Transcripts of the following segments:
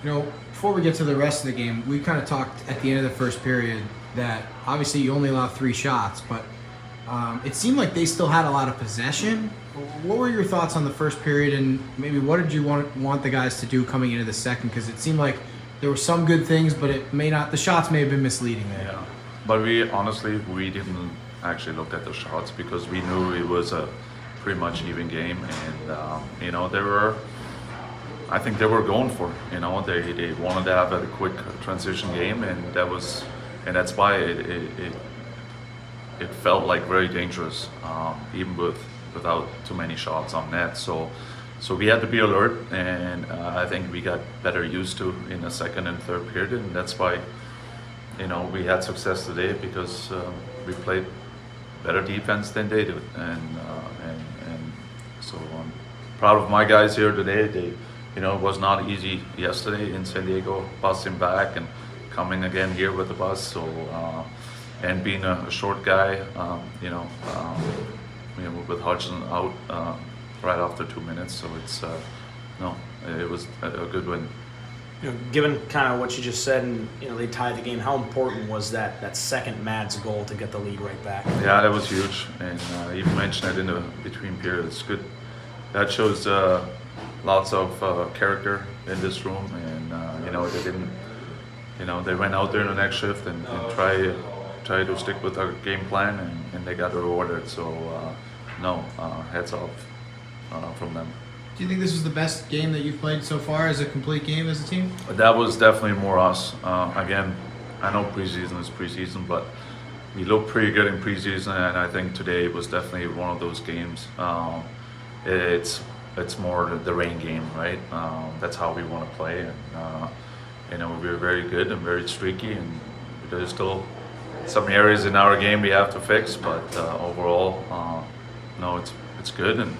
Before we get to the rest of the game, we kind of talked at the end of the first period that obviously you only allowed 3 shots, but it seemed like they still had a lot of possession. What were your thoughts on the first period, and maybe what did you want the guys to do coming into the second? Because it seemed like there were some good things, but the shots may have been misleading there. Yeah, but we didn't actually look at the shots because we knew it was a pretty much even game, and I think they were going for it. They wanted to have a quick transition game, and that's why it felt like very dangerous, even without too many shots on net. So we had to be alert, and I think we got better used to in the second and third period, and that's why we had success today because we played better defense than they did, and so I'm proud of my guys here today. It was not easy yesterday in San Diego, busting back and coming again here with the bus. So and being a short guy, with Hodgson out right after 2 minutes, so it was a good win. Given kind of what you just said, and they tied the game, how important was that second Mads goal to get the lead right back? Yeah, that was huge, and you mentioned it in the between periods. Good. That shows lots of character in this room, and they didn't. They went out there in the next shift and try to stick with our game plan, and they got rewarded. So heads off from them. Do you think this was the best game that you've played so far as a complete game as a team? That was definitely more us. Again, I know preseason is preseason, but we looked pretty good in preseason, and I think today was definitely one of those games. It's more the rain game, right? That's how we want to play, and we were very good and very streaky, and there's still some areas in our game we have to fix, but overall, it's good, and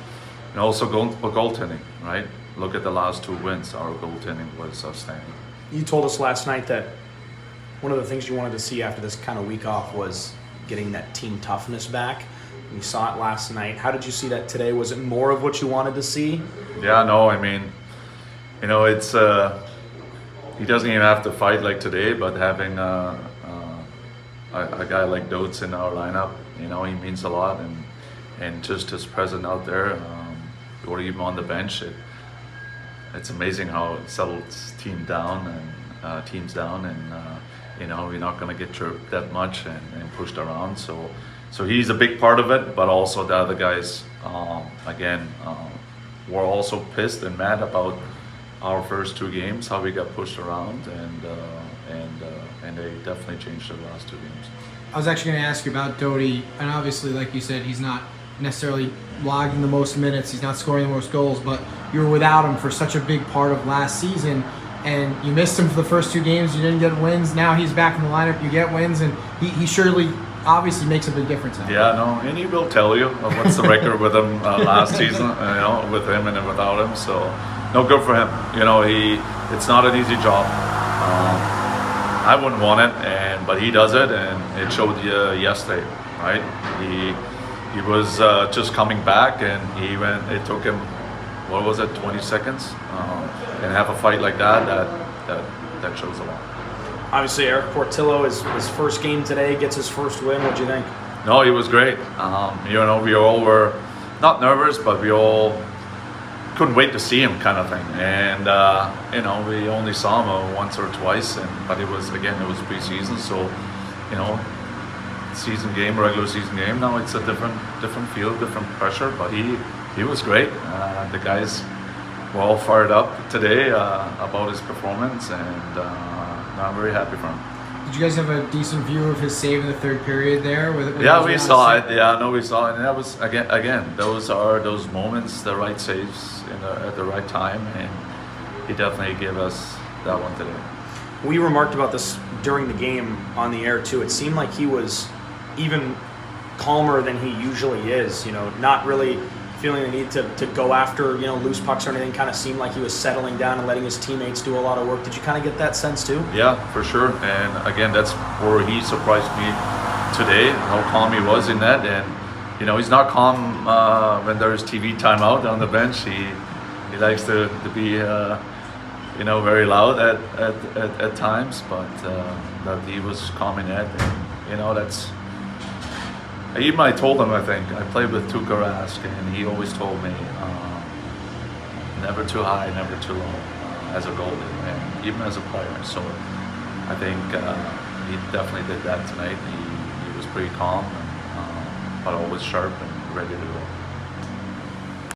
also goaltending, right? Look at the last 2 wins. Our goaltending was outstanding. You told us last night that one of the things you wanted to see after this kind of week off was getting that team toughness back. You saw it last night. How did you see that today? Was it more of what you wanted to see? Yeah, no, I mean, it's he doesn't even have to fight like today, but having a guy like Dotes in our lineup, he means a lot, and just his presence out there, or even on the bench, it's amazing how it settles teams down, and we're not going to get chirped that much and pushed around. So he's a big part of it, but also the other guys, were also pissed and mad about our first 2 games, how we got pushed around, and they definitely changed the last 2 games. I was actually going to ask you about Doughty, and obviously, like you said, he's not necessarily logging the most minutes, he's not scoring the most goals, but you were without him for such a big part of last season, and you missed him for the first 2 games, you didn't get wins. Now he's back in the lineup, you get wins, and he surely obviously makes a big difference now. Yeah, no, and he will tell you what's the record with him last season, with him and without him. So, no, good for him. It's not an easy job. I wouldn't want it, but he does it, and it showed yesterday, right? He was just coming back, and it took him, 20 seconds, and have a fight like that shows a lot. Obviously, Eric Portillo, his first game today, gets his first win. What'd you think? No, he was great. We all were not nervous, but we all couldn't wait to see him, kind of thing. And we only saw him once or twice, but it was preseason, so season game, regular season game. Now it's a different feel, different pressure. But he was great. The guys were all fired up today about his performance, and I'm very happy for him. Did you guys have a decent view of his save in the third period there? Yeah, we saw it. Yeah, no, we saw it. And that was again. Those are those moments, the right saves at the right time, and he definitely gave us that one today. We remarked about this during the game on the air too. It seemed like he was even calmer than he usually is. Not really feeling the need to go after loose pucks or anything. Kind of seemed like he was settling down and letting his teammates do a lot of work. Did you kind of get that sense too? Yeah, for sure. And again, that's where he surprised me today, how calm he was in that. And he's not calm when there's TV timeout on the bench. He likes to be you know, very loud at times, but that he was calming it. And, you know, that's. Even I told him, I think I played with Tuukka Rask, and he always told me never too high, never too low as a goalie, and even as a player. So I think he definitely did that tonight. He was pretty calm, but always sharp and ready to go.